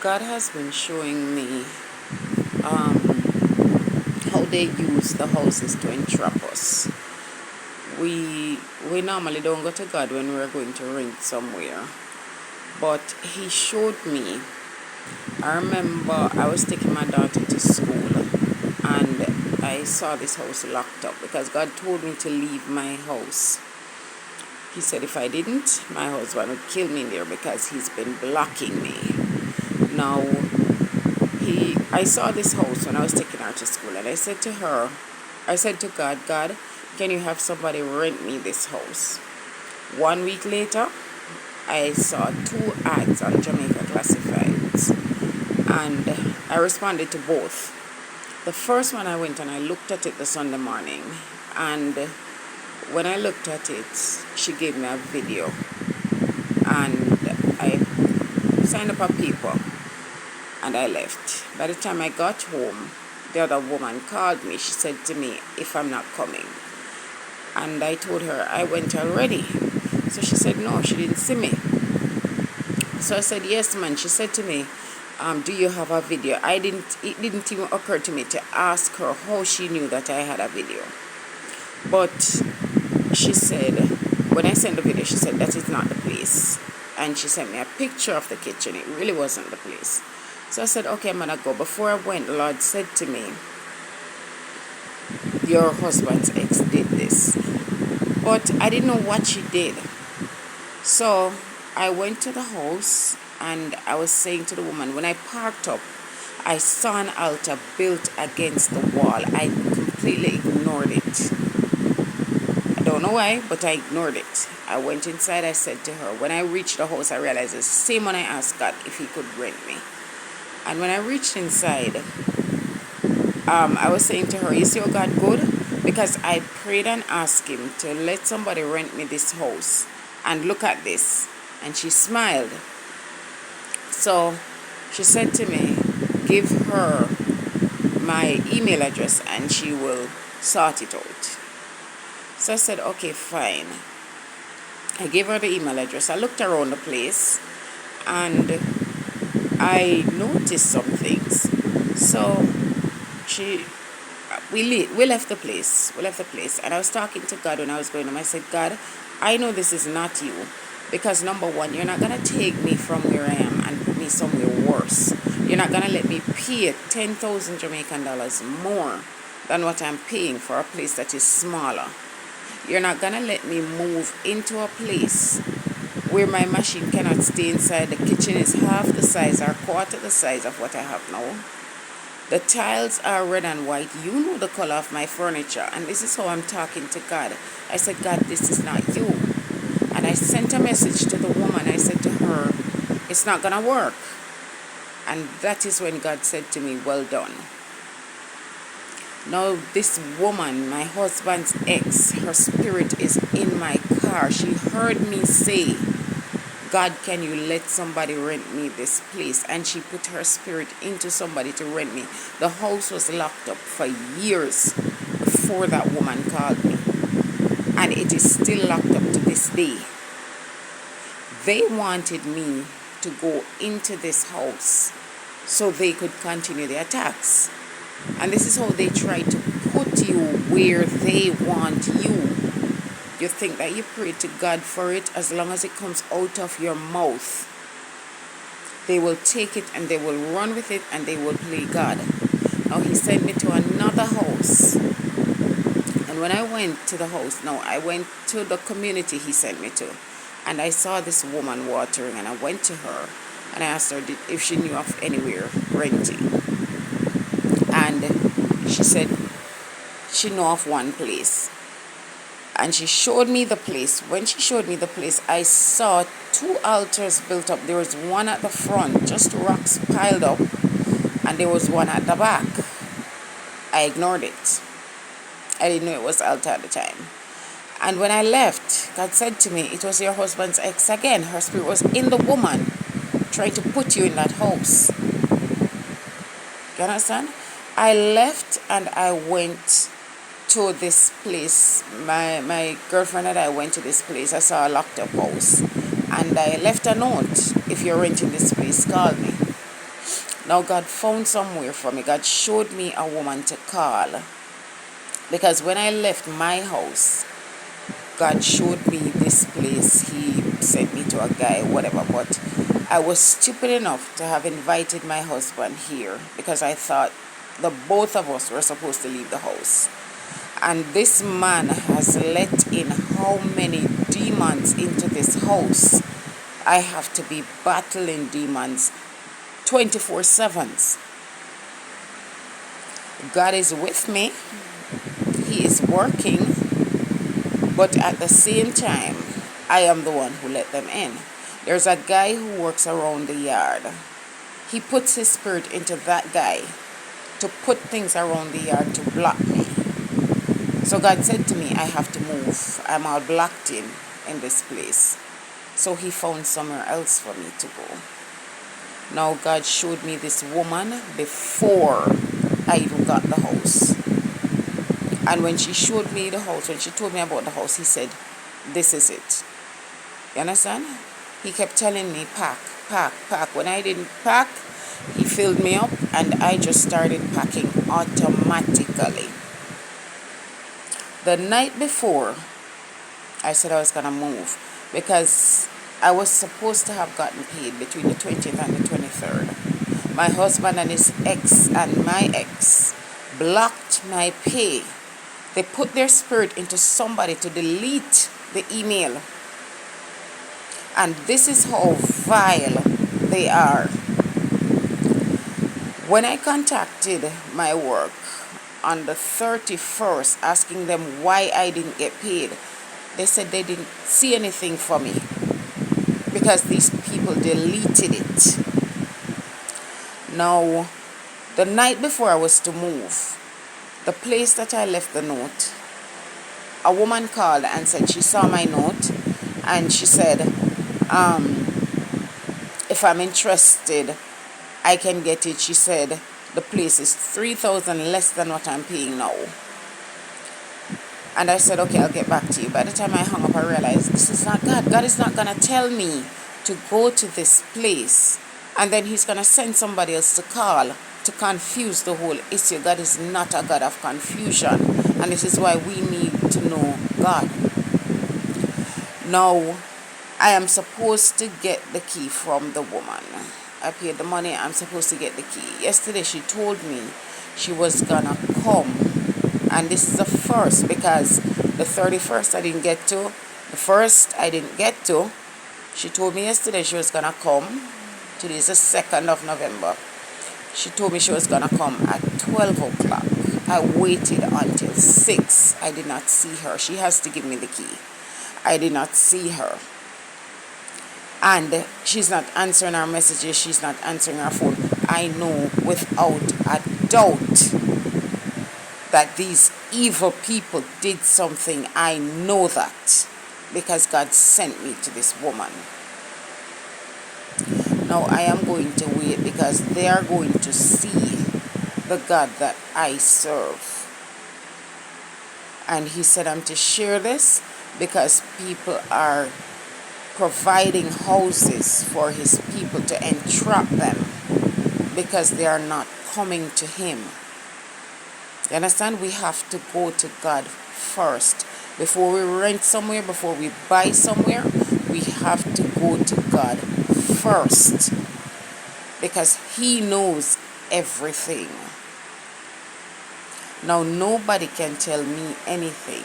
God has been showing me how they use the houses to entrap us. We normally don't go to God when we're going to rent somewhere, but He showed me. I remember I was taking my daughter to school, and I saw this house locked up because God told me to leave my house. He said if I didn't, my husband would kill me in there because he's been blocking me. Now, I saw this house when I was taking her to school, and I said to God, God, can you have somebody rent me this house? 1 week later, I saw 2 ads on Jamaica Classifieds, and I responded to both. The first one I went and I looked at it the Sunday morning, and when I looked at it, she gave me a video, and I signed up a paper and I left. By the time I got home, the other woman called me. She said to me if I'm not coming, and I told her I went already. So she said no, she didn't see me. So I said yes, man. She said to me, do you have a video? It didn't even occur to me to ask her how she knew that I had a video. But she said, when I sent the video, she said that is not the place. And she sent me a picture of the kitchen. It really wasn't the place. So I said, okay, I'm gonna go. Before I went, the Lord said to me, your husband's ex did this. But I didn't know what she did. So I went to the house, and I was saying to the woman, when I parked up, I saw an altar built against the wall. I completely ignored it. I don't know why, but I ignored it. I went inside. I said to her, when I reached the house, I realized it's the same when I asked God if He could rent me. And when I reached inside, I was saying to her, you see how God good? Because I prayed and asked Him to let somebody rent me this house. And look at this. And she smiled. So she said to me, give her my email address and she will sort it out. So I said, okay, fine. I gave her the email address. I looked around the place and I noticed some things. So we left the place. And I was talking to God when I was going home. I said, God, I know this is not you. Because number one, you're not going to take me from where I am and put me somewhere worse. You're not going to let me pay 10,000 Jamaican dollars more than what I'm paying for a place that is smaller. You're not going to let me move into a place where my machine cannot stay inside. The kitchen is half the size or quarter the size of what I have now. The tiles are red and white. You know the color of my furniture. And this is how I'm talking to God. I said, God, this is not you. And I sent a message to the woman. I said to her, it's not going to work. And that is when God said to me, well done. Now this woman, my husband's ex, her spirit is in my car. She heard me say, God, can you let somebody rent me this place? And she put her spirit into somebody to rent me. The house was locked up for years before that woman called me. And it is still locked up to this day. They wanted me to go into this house so they could continue the attacks. And this is how they try to put you where they want you. You think that you pray to God for it, as long as it comes out of your mouth, they will take it and they will run with it and they will play God. Now He sent me to another house. And when I went to the house, I went to the community He sent me to. And I saw this woman watering, and I went to her and I asked her if she knew of anywhere renting. And she said she knew of one place. And she showed me the place. When she showed me the place, I saw 2 altars built up. There was one at the front, just rocks piled up, and there was one at the back. I ignored it. I didn't know it was altar at the time. And when I left, God said to me, it was your husband's ex again. Her spirit was in the woman, trying to put you in that house. You understand? I left and I went to this place. My girlfriend and I went to this place. I saw a locked up house. And I left a note, if you're renting this place, call me. Now God found somewhere for me. God showed me a woman to call. Because when I left my house, God showed me this place. He sent me to a guy, whatever. But I was stupid enough to have invited my husband here because I thought the both of us were supposed to leave the house. And this man has let in how many demons into this house. I have to be battling demons 24/7. God is with me. He is working. But at the same time, I am the one who let them in. There's a guy who works around the yard. He puts his spirit into that guy to put things around the yard to block me. So God said to me, I have to move. I'm all blocked in this place. So he found somewhere else for me to go. Now God showed me this woman before I even got the house. And when she showed me the house, when she told me about the house, he said, this is it. You understand? He kept telling me, pack, pack, pack. When I didn't pack, he filled me up and I just started packing automatically. The night before, I said I was going to move because I was supposed to have gotten paid between the 20th and the 23rd. My husband and his ex and my ex blocked my pay. They put their spirit into somebody to delete the email. And this is how vile they are. When I contacted my work on the 31st asking them why I didn't get paid, they said they didn't see anything for me because these people deleted it. Now, the night before I was to move, the place that I left the note, a woman called and said she saw my note and she said, if I'm interested, I can get it. She said the place is 3,000 less than what I'm paying now. And I said, okay, I'll get back to you. By the time I hung up, I realized this is not God. God is not going to tell me to go to this place and then he's going to send somebody else to call to confuse the whole issue. God is not a God of confusion. And this is why we need to know God. Now, I am supposed to get the key from the woman. I paid the money. I'm supposed to get the key. Yesterday, she told me she was going to come. And this is the first because the 31st I didn't get to. The first I didn't get to. She told me yesterday she was going to come. Today is the 2nd of November. She told me she was going to come at 12 o'clock. I waited until 6. I did not see her. She has to give me the key. I did not see her. And she's not answering our messages. She's not answering our phone. I know without a doubt that these evil people did something. I know that because God sent me to this woman. Now I am going to wait because they are going to see the God that I serve. And he said I'm to share this because people are providing houses for his people to entrap them because they are not coming to him. You understand? We have to go to God first. Before we rent somewhere, before we buy somewhere, we have to go to God first because he knows everything. Now, nobody can tell me anything.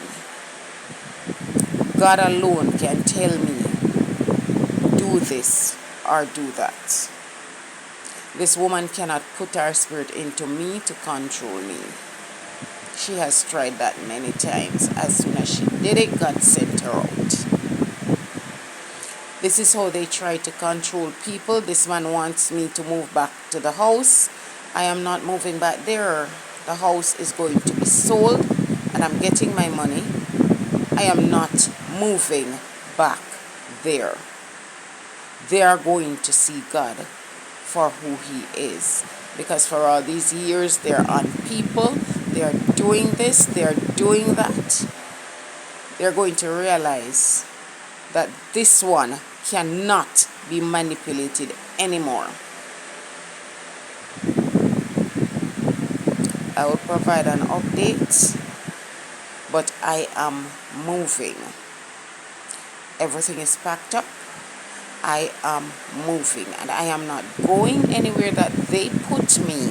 God alone can tell me, do this or do that. This woman cannot put her spirit into me to control me. She has tried that many times. As soon as she did it, God sent her out. This is how they try to control people. This man wants me to move back to the house. I am not moving back there. The house is going to be sold and I'm getting my money. I am not moving back there. They are going to see God for who he is. Because for all these years, they're on people. They're doing this. They're doing that. They're going to realize that this one cannot be manipulated anymore. I will provide an update, but I am moving. Everything is packed up. I am moving, and I am not going anywhere that they put me.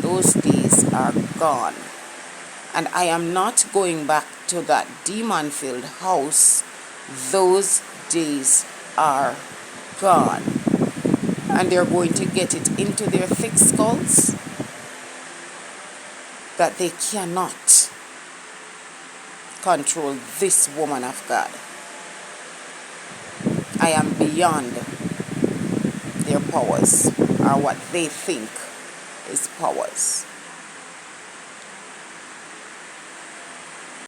Those days are gone. And I am not going back to that demon-filled house. Those days are gone. And they're going to get it into their thick skulls that they cannot control this woman of God. I am beyond their powers, or what they think is powers.